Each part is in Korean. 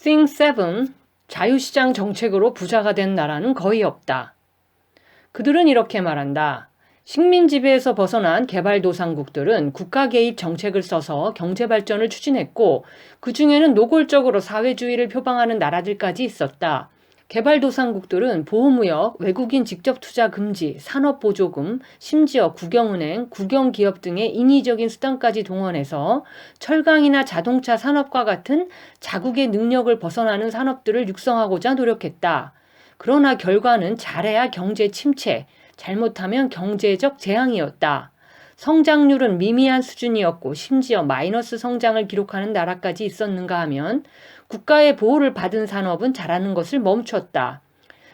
Think 7. 자유시장 정책으로 부자가 된 나라는 거의 없다. 그들은 이렇게 말한다. 식민 지배에서 벗어난 개발도상국들은 국가 개입 정책을 써서 경제 발전을 추진했고, 그 중에는 노골적으로 사회주의를 표방하는 나라들까지 있었다. 개발도상국들은 보호무역, 외국인 직접 투자 금지, 산업보조금, 심지어 국영은행, 국영기업 등의 인위적인 수단까지 동원해서 철강이나 자동차 산업과 같은 자국의 능력을 벗어나는 산업들을 육성하고자 노력했다. 그러나 결과는 잘해야 경제 침체, 잘못하면 경제적 재앙이었다. 성장률은 미미한 수준이었고 심지어 마이너스 성장을 기록하는 나라까지 있었는가 하면 국가의 보호를 받은 산업은 자라는 것을 멈췄다.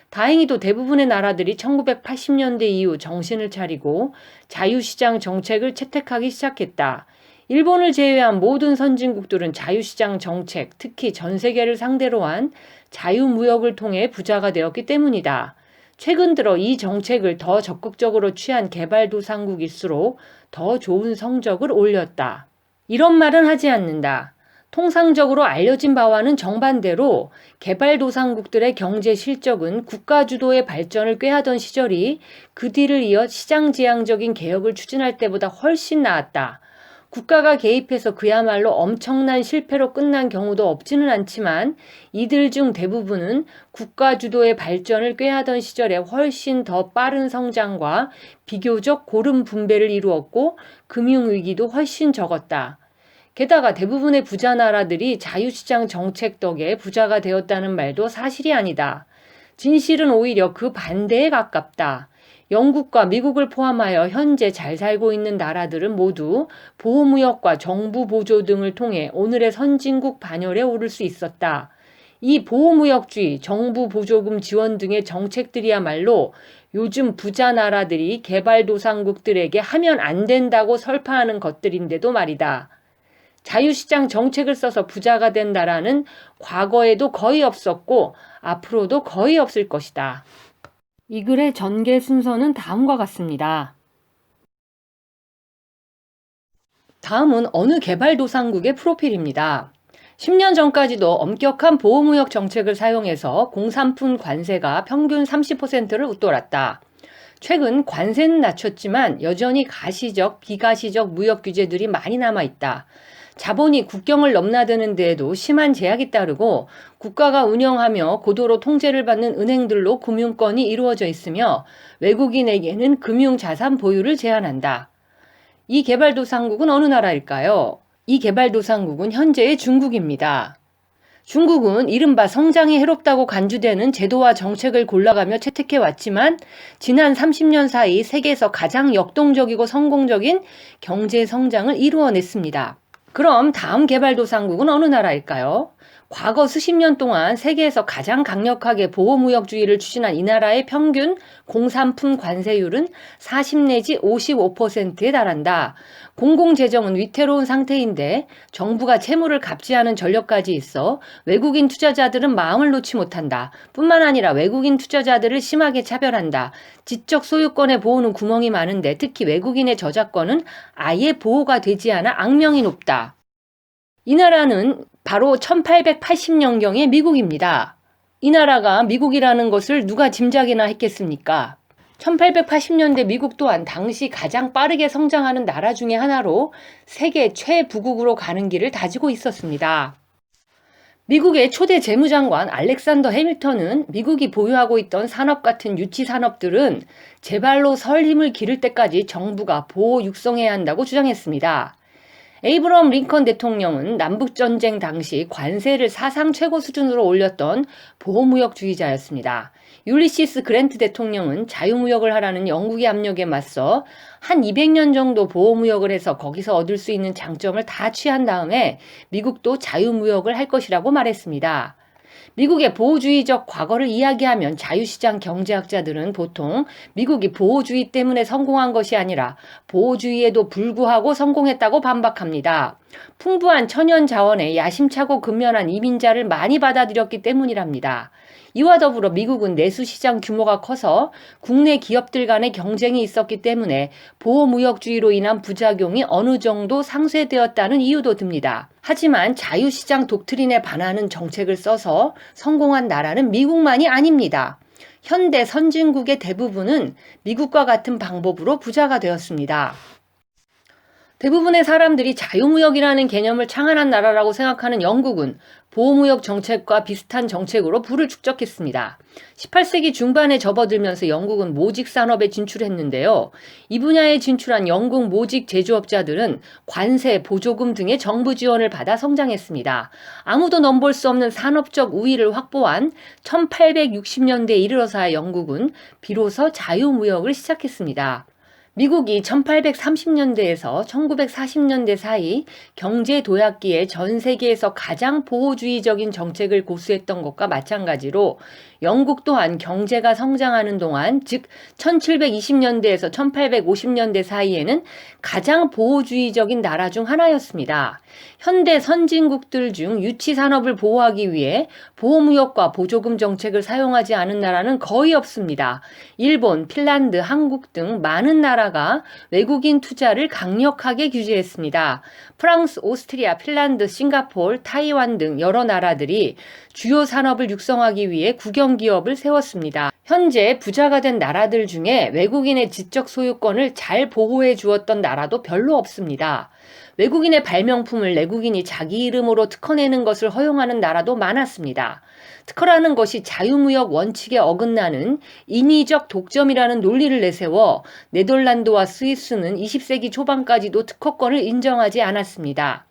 다행히도 대부분의 나라들이 1980년대 이후 정신을 차리고 자유시장 정책을 채택하기 시작했다. 일본을 제외한 모든 선진국들은 자유시장 정책, 특히 전 세계를 상대로 한 자유무역을 통해 부자가 되었기 때문이다. 최근 들어 이 정책을 더 적극적으로 취한 개발도상국일수록 더 좋은 성적을 올렸다. 이런 말은 하지 않는다. 통상적으로 알려진 바와는 정반대로 개발도상국들의 경제 실적은 국가 주도의 발전을 꾀하던 시절이 그 뒤를 이어 시장지향적인 개혁을 추진할 때보다 훨씬 나았다. 국가가 개입해서 그야말로 엄청난 실패로 끝난 경우도 없지는 않지만 이들 중 대부분은 국가 주도의 발전을 꾀하던 시절에 훨씬 더 빠른 성장과 비교적 고른 분배를 이루었고 금융위기도 훨씬 적었다. 게다가 대부분의 부자 나라들이 자유시장 정책 덕에 부자가 되었다는 말도 사실이 아니다. 진실은 오히려 그 반대에 가깝다. 영국과 미국을 포함하여 현재 잘 살고 있는 나라들은 모두 보호무역과 정부 보조 등을 통해 오늘의 선진국 반열에 오를 수 있었다. 이 보호무역주의, 정부 보조금 지원 등의 정책들이야말로 요즘 부자 나라들이 개발도상국들에게 하면 안 된다고 설파하는 것들인데도 말이다. 자유시장 정책을 써서 부자가 된 나라는 과거에도 거의 없었고 앞으로도 거의 없을 것이다. 이 글의 전개 순서는 다음과 같습니다. 다음은 어느 개발도상국의 프로필입니다. 10년 전까지도 엄격한 보호무역 정책을 사용해서 공산품 관세가 평균 30%를 웃돌았다. 최근 관세는 낮췄지만 여전히 가시적, 비가시적 무역 규제들이 많이 남아있다. 자본이 국경을 넘나드는 데에도 심한 제약이 따르고 국가가 운영하며 고도로 통제를 받는 은행들로 금융권이 이루어져 있으며 외국인에게는 금융자산 보유를 제한한다. 이 개발도상국은 어느 나라일까요? 이 개발도상국은 현재의 중국입니다. 중국은 이른바 성장이 해롭다고 간주되는 제도와 정책을 골라가며 채택해왔지만 지난 30년 사이 세계에서 가장 역동적이고 성공적인 경제 성장을 이루어냈습니다. 그럼 다음 개발도상국은 어느 나라일까요? 과거 수십 년 동안 세계에서 가장 강력하게 보호무역주의를 추진한 이 나라의 평균 공산품 관세율은 40 내지 55%에 달한다. 공공재정은 위태로운 상태인데 정부가 채무를 갚지 않은 전력까지 있어 외국인 투자자들은 마음을 놓지 못한다. 뿐만 아니라 외국인 투자자들을 심하게 차별한다. 지적 소유권의 보호는 구멍이 많은데 특히 외국인의 저작권은 아예 보호가 되지 않아 악명이 높다. 이 나라는 바로 1880년경의 미국입니다. 이 나라가 미국이라는 것을 누가 짐작이나 했겠습니까? 1880년대 미국 또한 당시 가장 빠르게 성장하는 나라 중에 하나로 세계 최부국으로 가는 길을 다지고 있었습니다. 미국의 초대 재무장관 알렉산더 해밀턴은 미국이 보유하고 있던 산업 같은 유치 산업들은 제발로 설 힘을 기를 때까지 정부가 보호 육성해야 한다고 주장했습니다. 에이브러함 링컨 대통령은 남북전쟁 당시 관세를 사상 최고 수준으로 올렸던 보호무역주의자였습니다. 율리시스 그랜트 대통령은 자유무역을 하라는 영국의 압력에 맞서 한 200년 정도 보호무역을 해서 거기서 얻을 수 있는 장점을 다 취한 다음에 미국도 자유무역을 할 것이라고 말했습니다. 미국의 보호주의적 과거를 이야기하면 자유시장 경제학자들은 보통 미국이 보호주의 때문에 성공한 것이 아니라 보호주의에도 불구하고 성공했다고 반박합니다. 풍부한 천연 자원에 야심차고 근면한 이민자를 많이 받아들였기 때문이랍니다. 이와 더불어 미국은 내수 시장 규모가 커서 국내 기업들 간의 경쟁이 있었기 때문에 보호무역주의로 인한 부작용이 어느 정도 상쇄되었다는 이유도 듭니다. 하지만 자유시장 독트린에 반하는 정책을 써서 성공한 나라는 미국만이 아닙니다. 현대 선진국의 대부분은 미국과 같은 방법으로 부자가 되었습니다. 대부분의 사람들이 자유무역이라는 개념을 창안한 나라라고 생각하는 영국은 보호무역 정책과 비슷한 정책으로 부를 축적했습니다. 18세기 중반에 접어들면서 영국은 모직 산업에 진출했는데요. 이 분야에 진출한 영국 모직 제조업자들은 관세, 보조금 등의 정부 지원을 받아 성장했습니다. 아무도 넘볼 수 없는 산업적 우위를 확보한 1860년대에 이르러서야 영국은 비로소 자유무역을 시작했습니다. 미국이 1830년대에서 1940년대 사이 경제 도약기에 전 세계에서 가장 보호주의적인 정책을 고수했던 것과 마찬가지로 영국 또한 경제가 성장하는 동안, 즉 1720년대에서 1850년대 사이에는 가장 보호주의적인 나라 중 하나였습니다. 현대 선진국들 중 유치 산업을 보호하기 위해 보호무역과 보조금 정책을 사용하지 않은 나라는 거의 없습니다. 일본, 핀란드, 한국 등 많은 나라가 외국인 투자를 강력하게 규제했습니다. 프랑스, 오스트리아, 핀란드, 싱가포르, 타이완 등 여러 나라들이 주요 산업을 육성하기 위해 국영기업을 세웠습니다. 현재 부자가 된 나라들 중에 외국인의 지적 소유권을 잘 보호해 주었던 나라도 별로 없습니다. 외국인의 발명품을 내국인이 자기 이름으로 특허내는 것을 허용하는 나라도 많았습니다. 특허라는 것이 자유무역 원칙에 어긋나는 인위적 독점이라는 논리를 내세워 네덜란드와 스위스는 20세기 초반까지도 특허권을 인정하지 않았습니다.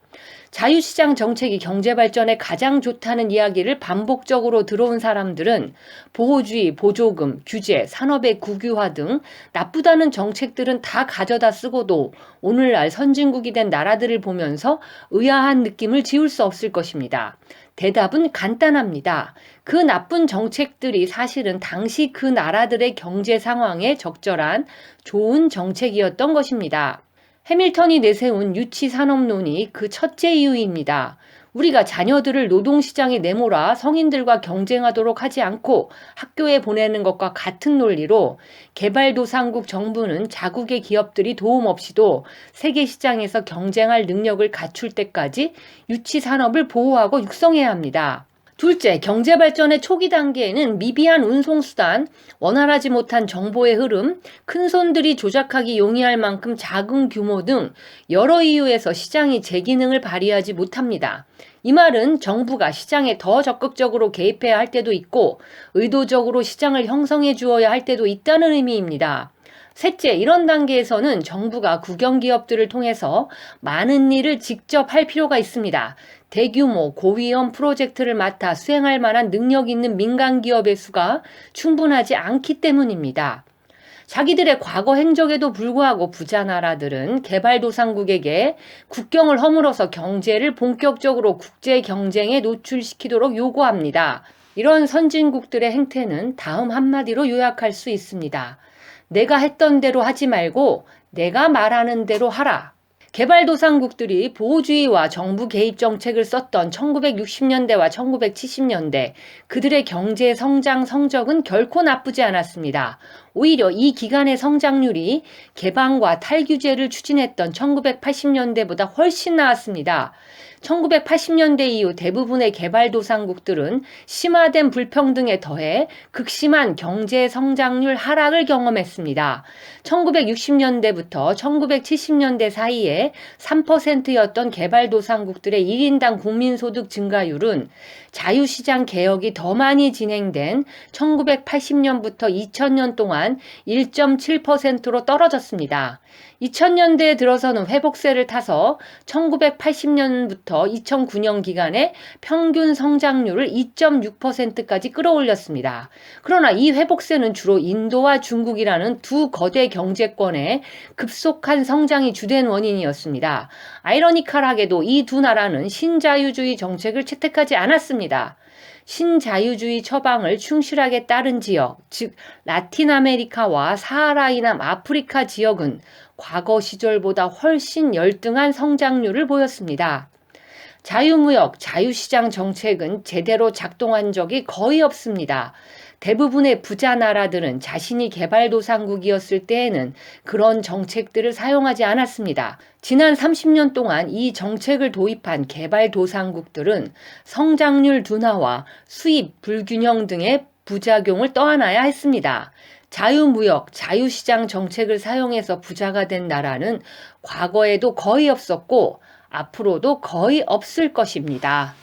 자유시장 정책이 경제 발전에 가장 좋다는 이야기를 반복적으로 들어온 사람들은 보호주의, 보조금, 규제, 산업의 국유화 등 나쁘다는 정책들은 다 가져다 쓰고도 오늘날 선진국이 된 나라들을 보면서 의아한 느낌을 지울 수 없을 것입니다. 대답은 간단합니다. 그 나쁜 정책들이 사실은 당시 그 나라들의 경제 상황에 적절한 좋은 정책이었던 것입니다. 해밀턴이 내세운 유치산업론이 그 첫째 이유입니다. 우리가 자녀들을 노동시장에 내몰아 성인들과 경쟁하도록 하지 않고 학교에 보내는 것과 같은 논리로 개발도상국 정부는 자국의 기업들이 도움 없이도 세계 시장에서 경쟁할 능력을 갖출 때까지 유치산업을 보호하고 육성해야 합니다. 둘째, 경제발전의 초기 단계에는 미비한 운송수단, 원활하지 못한 정보의 흐름, 큰손들이 조작하기 용이할 만큼 작은 규모 등 여러 이유에서 시장이 제 기능을 발휘하지 못합니다. 이 말은 정부가 시장에 더 적극적으로 개입해야 할 때도 있고 의도적으로 시장을 형성해 주어야 할 때도 있다는 의미입니다. 셋째, 이런 단계에서는 정부가 국영기업들을 통해서 많은 일을 직접 할 필요가 있습니다. 대규모 고위험 프로젝트를 맡아 수행할 만한 능력 있는 민간기업의 수가 충분하지 않기 때문입니다. 자기들의 과거 행적에도 불구하고 부자 나라들은 개발도상국에게 국경을 허물어서 경제를 본격적으로 국제 경쟁에 노출시키도록 요구합니다. 이런 선진국들의 행태는 다음 한마디로 요약할 수 있습니다. 내가 했던 대로 하지 말고 내가 말하는 대로 하라. 개발도상국들이 보호주의와 정부 개입 정책을 썼던 1960년대와 1970년대, 그들의 경제 성장 성적은 결코 나쁘지 않았습니다. 오히려 이 기간의 성장률이 개방과 탈규제를 추진했던 1980년대보다 훨씬 나았습니다. 1980년대 이후 대부분의 개발도상국들은 심화된 불평등에 더해 극심한 경제 성장률 하락을 경험했습니다. 1960년대부터 1970년대 사이에 3%였던 개발도상국들의 1인당 국민소득 증가율은 자유시장 개혁이 더 많이 진행된 1980년부터 2000년 동안 1.7%로 떨어졌습니다. 2000년대에 들어서는 회복세를 타서 1980년부터 2009년 기간에 평균 성장률을 2.6%까지 끌어올렸습니다. 그러나 이 회복세는 주로 인도와 중국이라는 두 거대 경제권의 급속한 성장이 주된 원인이었습니다. 아이러니컬하게도 이 두 나라는 신자유주의 정책을 채택하지 않았습니다. 신자유주의 처방을 충실하게 따른 지역, 즉 라틴 아메리카와 사하라 이남 아프리카 지역은 과거 시절보다 훨씬 열등한 성장률을 보였습니다. 자유무역, 자유시장 정책은 제대로 작동한 적이 거의 없습니다. 대부분의 부자 나라들은 자신이 개발도상국이었을 때에는 그런 정책들을 사용하지 않았습니다. 지난 30년 동안 이 정책을 도입한 개발도상국들은 성장률 둔화와 수입 불균형 등의 부작용을 떠안아야 했습니다. 자유무역, 자유시장 정책을 사용해서 부자가 된 나라는 과거에도 거의 없었고 앞으로도 거의 없을 것입니다.